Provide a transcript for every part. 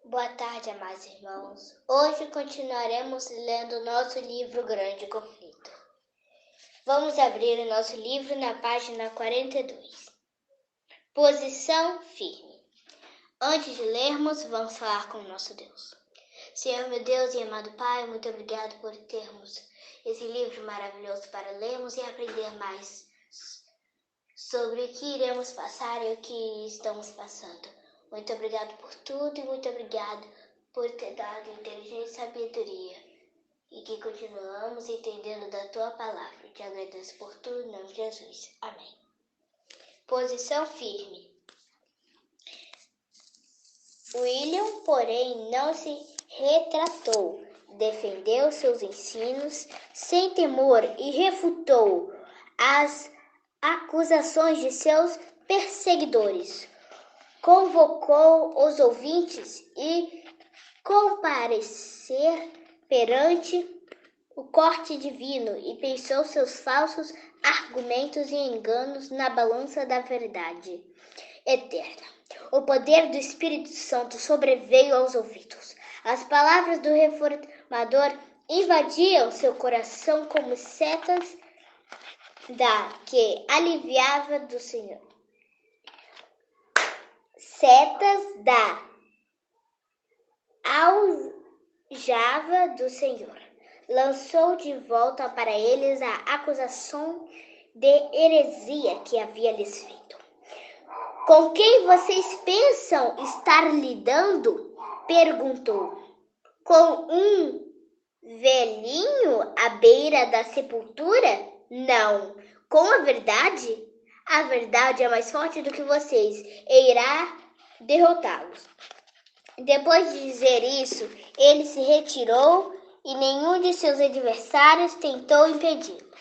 Boa tarde, amados irmãos. Hoje continuaremos lendo nosso livro Grande Conflito. Vamos abrir o nosso livro na página 42. Posição firme. Antes de lermos, vamos falar com o nosso Deus. Senhor, meu Deus e amado Pai, muito obrigado por termos esse livro maravilhoso para lermos e aprender mais sobre o que iremos passar e o que estamos passando. Muito obrigado por tudo e muito obrigado por ter dado inteligência e sabedoria e que continuamos entendendo da Tua palavra. Te agradeço por tudo, em nome de Jesus. Amém. Posição firme. William, porém, não se retratou, defendeu seus ensinos sem temor e refutou as acusações de seus perseguidores. Convocou os ouvintes e comparecer perante o corte divino e pensou seus falsos argumentos e enganos na balança da verdade eterna. O poder do Espírito Santo sobreveio aos ouvidos. As palavras do reformador invadiam seu coração como setas que aliviava do Senhor. Setas da aljava do Senhor. Lançou de volta para eles a acusação de heresia que havia lhes feito. Com quem vocês pensam estar lidando? Perguntou. Com um velhinho à beira da sepultura? Não. Com a verdade? A verdade é mais forte do que vocês e irá derrotá-los. Depois de dizer isso, ele se retirou e nenhum de seus adversários tentou impedi-lo.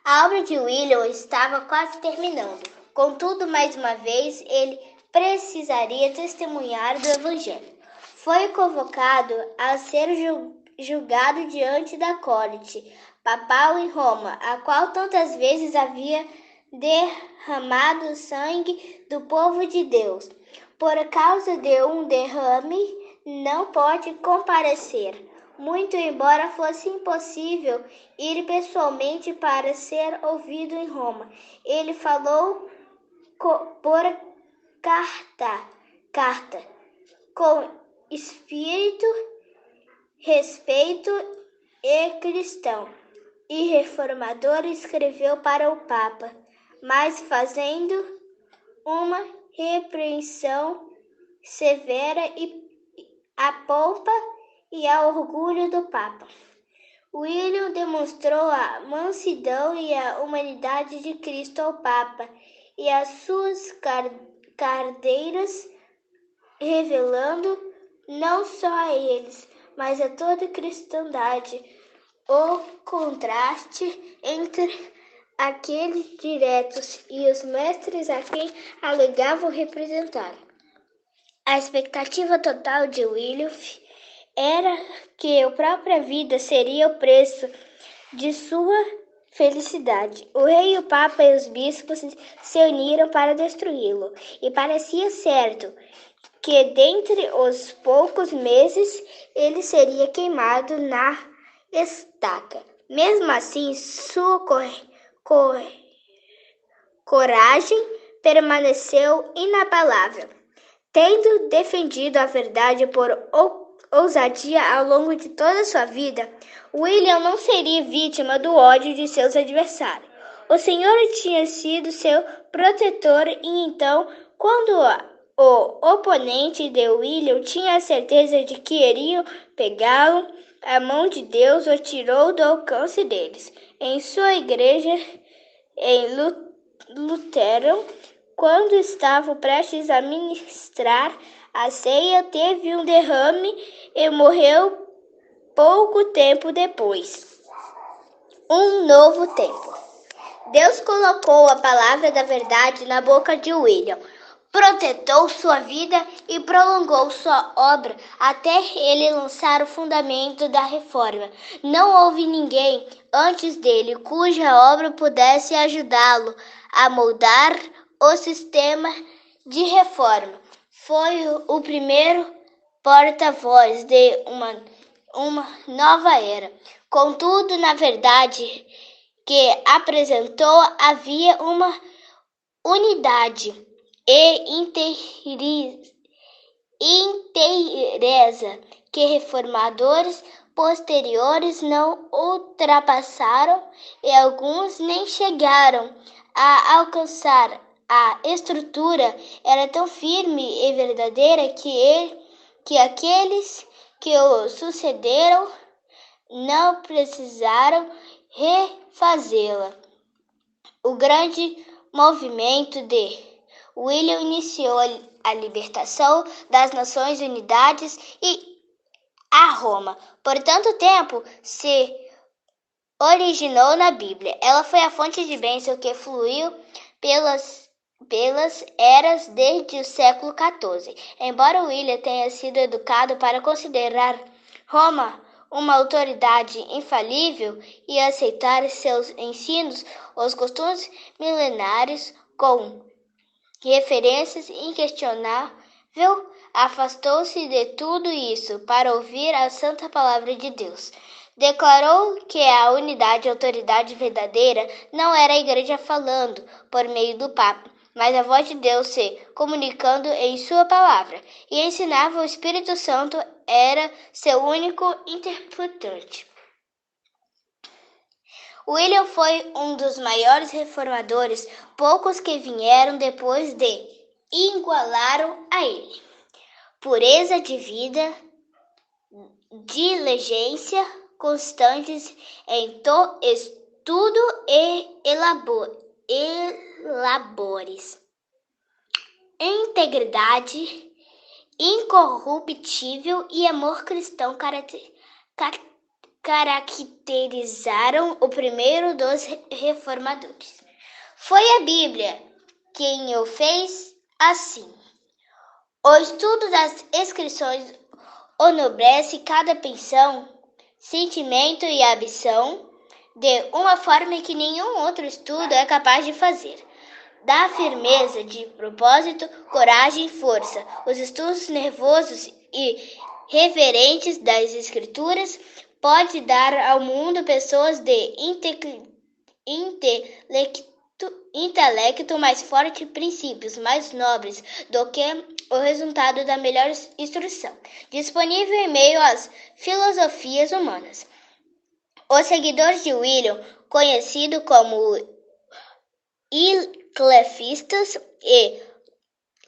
A obra de William estava quase terminando. Contudo, mais uma vez, ele precisaria testemunhar do Evangelho. Foi convocado a ser julgado diante da corte papal em Roma, a qual tantas vezes havia derramado o sangue do povo de Deus. Por causa de um derrame, não pode comparecer, muito embora fosse impossível ir pessoalmente para ser ouvido em Roma. Ele falou por carta, com espírito, respeito e cristão. E reformador escreveu para o Papa, mas fazendo uma repreensão severa à pompa e ao orgulho do Papa. William demonstrou a mansidão e a humanidade de Cristo ao Papa e às suas cardeiras, revelando não só a eles, mas a toda a cristandade o contraste entre aqueles diretos e os mestres a quem alegavam representar. A expectativa total de William era que a própria vida seria o preço de sua felicidade. O rei, o papa e os bispos se uniram para destruí-lo, e parecia certo que dentre os poucos meses ele seria queimado na estaca. Mesmo assim, sua coragem permaneceu inabalável. Tendo defendido a verdade por ousadia ao longo de toda a sua vida, William não seria vítima do ódio de seus adversários. O Senhor tinha sido seu protetor e então, quando o oponente de William tinha a certeza de que iriam pegá-lo, a mão de Deus o tirou do alcance deles. Em sua igreja em Lutero, quando estava prestes a ministrar a ceia, teve um derrame e morreu pouco tempo depois. Um novo tempo. Deus colocou a palavra da verdade na boca de William, protetou sua vida e prolongou sua obra até ele lançar o fundamento da reforma. Não houve ninguém antes dele cuja obra pudesse ajudá-lo a moldar o sistema de reforma. Foi o primeiro porta-voz de uma nova era. Contudo, na verdade que apresentou, havia uma unidade e inteireza que reformadores posteriores não ultrapassaram e alguns nem chegaram a alcançar. A estrutura era tão firme e verdadeira que aqueles que o sucederam não precisaram refazê-la. O grande movimento de William iniciou a libertação das Nações Unidas e a Roma. Por tanto tempo se originou na Bíblia. Ela foi a fonte de bênção que fluiu pelas eras desde o século XIV. Embora William tenha sido educado para considerar Roma uma autoridade infalível e aceitar seus ensinos, os costumes milenários com referências inquestionáveis, afastou-se de tudo isso para ouvir a santa palavra de Deus. Declarou que a unidade e autoridade verdadeira não era a igreja falando por meio do Papa, mas a voz de Deus se comunicando em sua palavra, e ensinava o Espírito Santo era seu único interpretante. William foi um dos maiores reformadores, poucos que vieram depois de igualaram a ele. Pureza de vida, diligência constantes em estudo e elabores, integridade incorruptível e amor cristão caracterizaram o primeiro dos reformadores. Foi a Bíblia quem o fez assim. O estudo das Escrições enobrece cada pensão, sentimento e ambição de uma forma que nenhum outro estudo é capaz de fazer. Dá firmeza de propósito, coragem e força. Os estudos nervosos e reverentes das Escrituras pode dar ao mundo pessoas de intelecto mais forte e princípios mais nobres do que o resultado da melhor instrução, disponível em meio às filosofias humanas. Os seguidores de William, conhecidos como clefistas e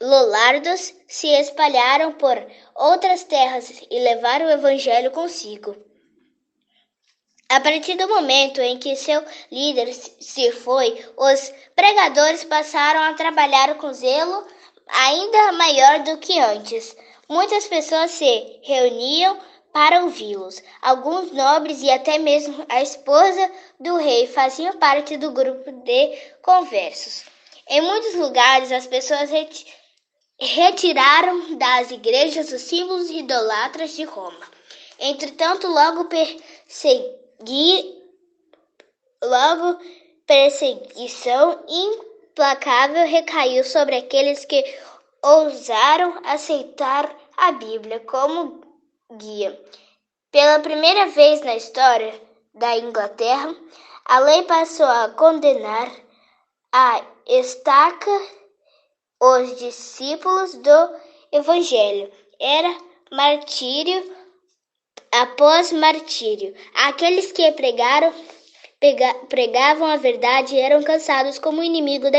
lollardos, se espalharam por outras terras e levaram o evangelho consigo. A partir do momento em que seu líder se foi, os pregadores passaram a trabalhar com zelo ainda maior do que antes. Muitas pessoas se reuniam para ouvi-los. Alguns nobres e até mesmo a esposa do rei faziam parte do grupo de conversos. Em muitos lugares, as pessoas retiraram das igrejas os símbolos idolatras de Roma. Entretanto, logo perseguição implacável recaiu sobre aqueles que ousaram aceitar a Bíblia como guia. Pela primeira vez na história da Inglaterra, a lei passou a condenar a estaca os discípulos do Evangelho. Era martírio após martírio. Aqueles que pregavam a verdade eram caçados como inimigos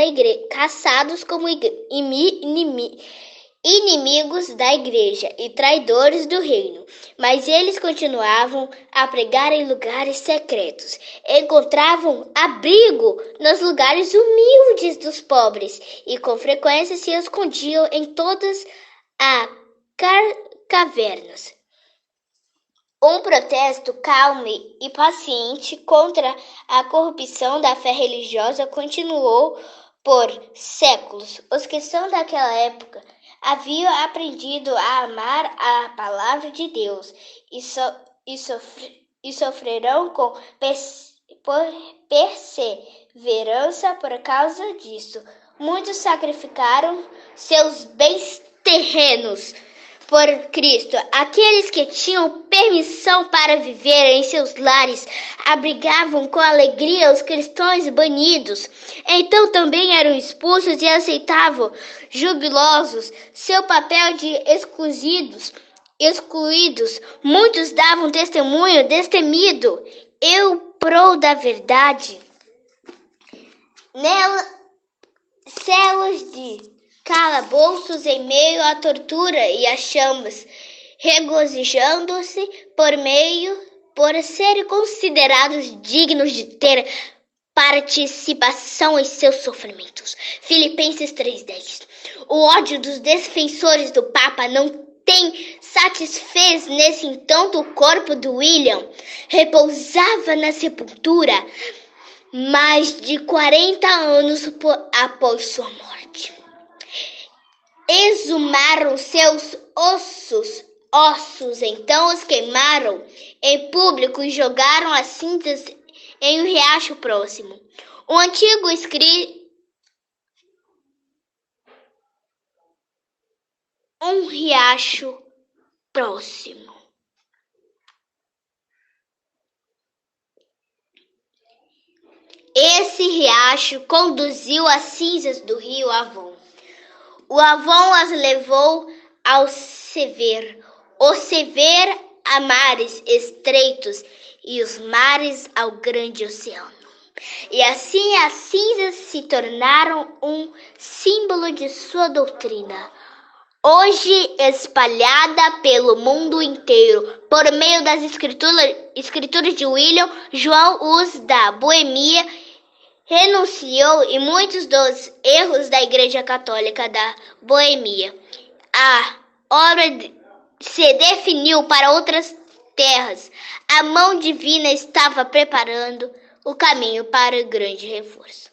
da igreja e traidores do reino. Mas eles continuavam a pregar em lugares secretos. Encontravam abrigo nos lugares humildes dos pobres e com frequência se escondiam em todas as cavernas. Um protesto calmo e paciente contra a corrupção da fé religiosa continuou por séculos. Os cristãos daquela época haviam aprendido a amar a palavra de Deus e sofrerão com perseverança por causa disso. Muitos sacrificaram seus bens terrenos, por Cristo. Aqueles que tinham permissão para viver em seus lares abrigavam com alegria os cristãos banidos. Então também eram expulsos e aceitavam, jubilosos, seu papel de excluídos. Muitos davam testemunho destemido. Eu prou da verdade. Nela, celas de calabouços em meio à tortura e às chamas, regozijando-se por serem considerados dignos de ter participação em seus sofrimentos. Filipenses 3:10. O ódio dos defensores do Papa não tem satisfez nesse entanto o corpo do William. Repousava na sepultura mais de 40 anos após sua morte. Exumaram seus ossos, então os queimaram em público e jogaram as cinzas em um riacho próximo. O antigo um riacho próximo. Esse riacho conduziu as cinzas do rio Avon. O Avon as levou ao Sever, o Sever a mares estreitos e os mares ao grande oceano. E assim as cinzas se tornaram um símbolo de sua doutrina, hoje espalhada pelo mundo inteiro por meio das escrituras de William. João Hus da Boêmia renunciou e muitos dos erros da Igreja Católica da Boêmia. A obra se definiu para outras terras. A mão divina estava preparando o caminho para o grande reforço.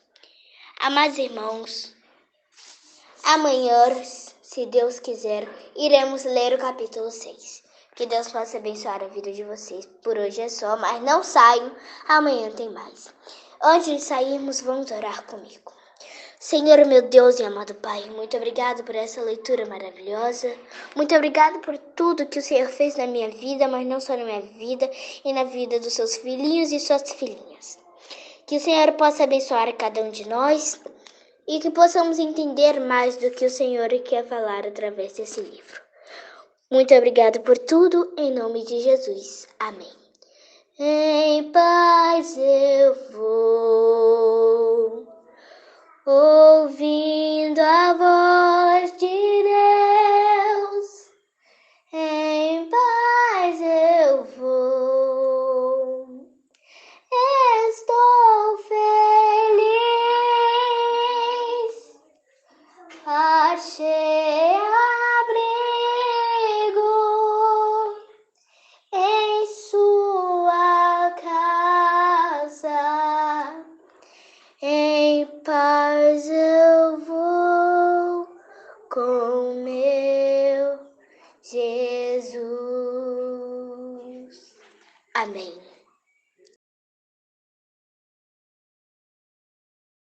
Amados irmãos, amanhã, se Deus quiser, iremos ler o capítulo 6. Que Deus possa abençoar a vida de vocês. Por hoje é só, mas não saiam, amanhã tem mais. Antes de sairmos, vamos orar comigo. Senhor, meu Deus e amado Pai, muito obrigado por essa leitura maravilhosa. Muito obrigado por tudo que o Senhor fez na minha vida, mas não só na minha vida, e na vida dos seus filhinhos e suas filhinhas. Que o Senhor possa abençoar cada um de nós e que possamos entender mais do que o Senhor quer falar através desse livro. Muito obrigado por tudo, em nome de Jesus. Amém. Em paz eu vou, ouvindo a voz de Deus. Em paz eu vou, estou feliz, achei abrigo em sua casa. Em paz eu vou com meu Jesus. Amém.